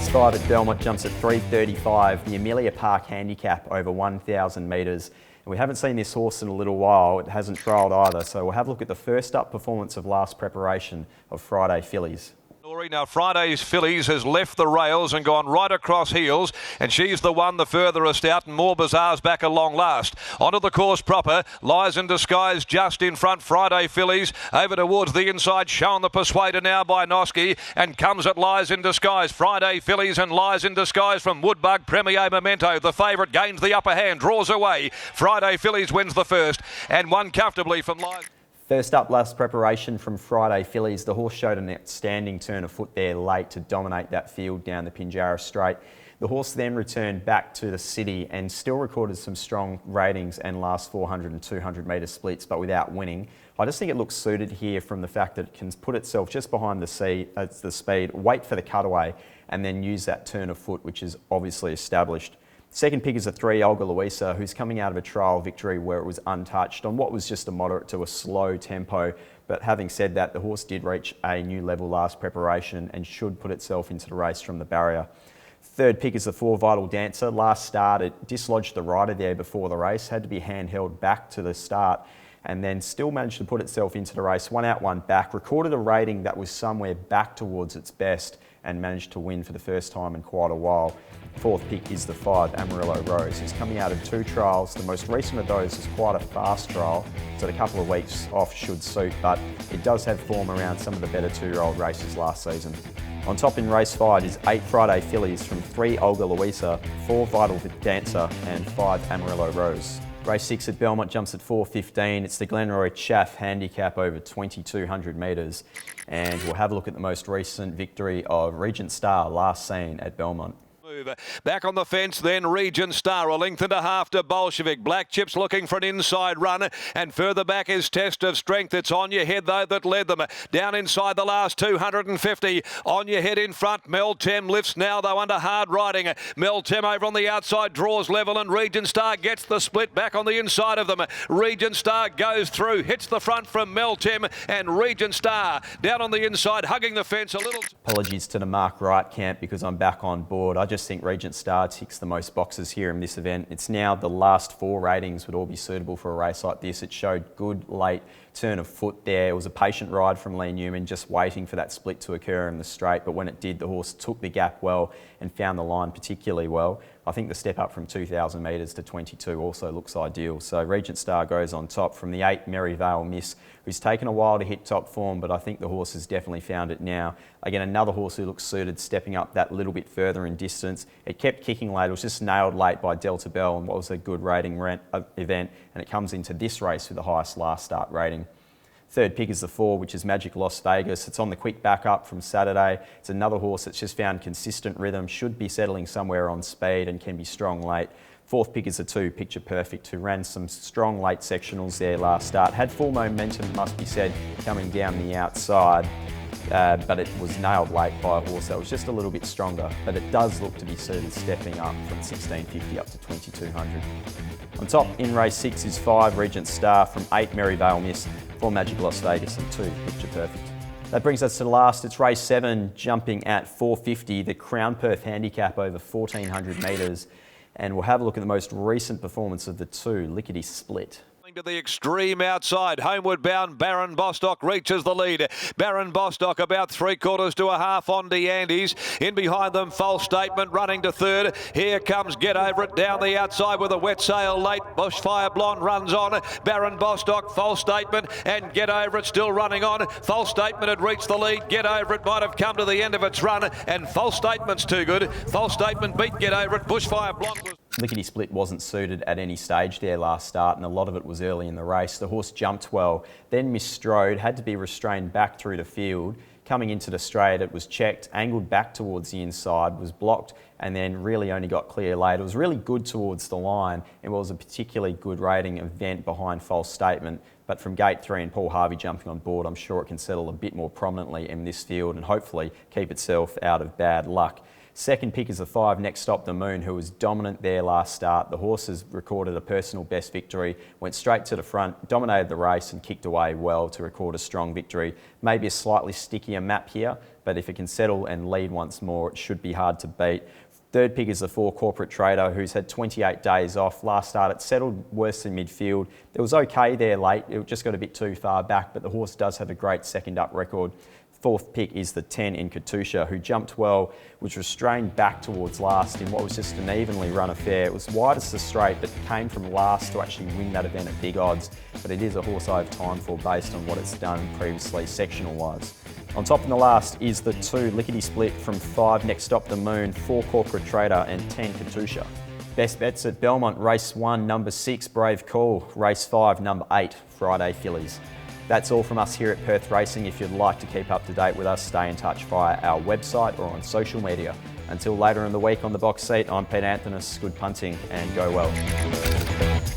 Race 5 at Belmont jumps at 3:35, the Amelia Park Handicap over 1,000 metres. And we haven't seen this horse in a little while. It hasn't trialled either, so we'll have a look at the first up performance of last preparation of Friday Fillies. Now Friday's Fillies has left the rails and gone right across heels, and she's the one the furthest out, and More Bazaar's back a long last. Onto the course proper, Lies in Disguise just in front. Friday Fillies over towards the inside, shown the Persuader now by Noski, and comes at Lies in Disguise. Friday Fillies and Lies in Disguise from Woodbug. Premier Memento, the favourite, gains the upper hand, draws away. Friday Fillies wins the first and won comfortably from Lies. First up, last preparation from Friday Fillies. The horse showed an outstanding turn of foot there late to dominate that field down the Pinjarra Straight. The horse then returned back to the city and still recorded some strong ratings and last 400 and 200 metre splits, but without winning. I just think it looks suited here from the fact that it can put itself just behind the speed, wait for the cutaway, and then use that turn of foot, which is obviously established. Second pick is a 3, Olga Luisa, who's coming out of a trial victory where it was untouched on what was just a moderate to a slow tempo. But having said that, the horse did reach a new level last preparation and should put itself into the race from the barrier. Third pick is the 4, Vital Dancer. Last start, it dislodged the rider there before the race, had to be handheld back to the start, and then still managed to put itself into the race. 1 out, 1 back, recorded a rating that was somewhere back towards its best and managed to win for the first time in quite a while. Fourth pick is the 5, Amarillo Rose, who's coming out of 2 trials. The most recent of those is quite a fast trial, so a couple of weeks off should suit, but it does have form around some of the better 2-year-old races last season. On top in race 5 is 8 Friday Fillies from 3 Olga Luisa, 4 Vital Dancer and 5 Amarillo Rose. Race 6 at Belmont jumps at 4:15. It's the Glenroy Chaff Handicap over 2,200 metres. And we'll have a look at the most recent victory of Regent Star, last seen at Belmont. Back on the fence then, Regent Star, a length and a half to Bolshevik. Black Chips looking for an inside run, and further back is Test of Strength. It's On Your Head though that led them. Down inside the last 250. On Your Head in front. Meltem lifts now though under hard riding. Meltem over on the outside draws level, and Regent Star gets the split back on the inside of them. Regent Star goes through, hits the front from Meltem, and Regent Star down on the inside hugging the fence a little. Apologies to the Mark Wright camp because I'm back on board. I just think Regent Star ticks the most boxes here in this event. It's now the last 4 ratings would all be suitable for a race like this. It showed good late turn of foot there. It was a patient ride from Lee Newman, just waiting for that split to occur in the straight. But when it did, the horse took the gap well and found the line particularly well. I think the step up from 2,000 metres to 22 also looks ideal. So Regent Star goes on top from the 8 Merryvale Miss, who's taken a while to hit top form, but I think the horse has definitely found it now. Again, another horse who looks suited, stepping up that little bit further in distance. It kept kicking late. It was just nailed late by Delta Bell and what was a good rating event, and it comes into this race with the highest last start rating. Third pick is the 4, which is Magic Las Vegas. It's on the quick backup from Saturday. It's another horse that's just found consistent rhythm, should be settling somewhere on speed and can be strong late. Fourth pick is the 2, Picture Perfect, who ran some strong late sectionals there last start. Had full momentum, must be said, coming down the outside. But it was nailed late by a horse that was just a little bit stronger. But it does look to be suited, stepping up from 1,650 up to 2,200. On top in race 6 is 5 Regent Star from 8 Merryvale Miss, 4 Magic Las Vegas and 2 Picture Perfect. That brings us to the last. It's race 7, jumping at 4:50, the Crown Perth Handicap over 1,400 metres. And we'll have a look at the most recent performance of the 2, Lickety Split. To the extreme outside, homeward bound Baron Bostock reaches the lead. Baron Bostock about 3/4 to a half on DeAndes. In behind them, False Statement running to third. Here comes Get Over It down the outside with a wet sail late. Bushfire Blonde runs on. Baron Bostock, False Statement and Get Over It still running on. False Statement had reached the lead. Get Over It might have come to the end of its run, and False Statement's too good. False Statement beat Get Over It. Bushfire Blonde was... Lickety Split wasn't suited at any stage there last start, and a lot of it was early in the race. The horse jumped well, then misstrode, had to be restrained back through the field. Coming into the straight, it was checked, angled back towards the inside, was blocked, and then really only got clear late. It was really good towards the line. It was a particularly good rating event behind False Statement, but from gate 3 and Paul Harvey jumping on board, I'm sure it can settle a bit more prominently in this field and hopefully keep itself out of bad luck. Second pick is the 5, Next Stop the Moon, who was dominant there last start. The horse has recorded a personal best victory, went straight to the front, dominated the race and kicked away well to record a strong victory. Maybe a slightly stickier map here, but if it can settle and lead once more, it should be hard to beat. Third pick is the 4, Corporate Trader, who's had 28 days off. Last start, it settled worse in midfield. It was okay there late. It just got a bit too far back, but the horse does have a great second up record. Fourth pick is the 10, In Katusha, who jumped well, was restrained back towards last in what was just an evenly run affair. It was widest the straight, but came from last to actually win that event at big odds. But it is a horse I have time for based on what it's done previously, sectional-wise. On top in the last is the 2, Lickety Split from 5, Next Stop the Moon, 4, Corporate Trader and 10, Katusha. Best bets at Belmont, race 1, number 6, Brave Call, race 5, number 8, Friday Fillies. That's all from us here at Perth Racing. If you'd like to keep up to date with us, stay in touch via our website or on social media. Until later in the week on The Box Seat, I'm Pete Anthony. Good punting and go well.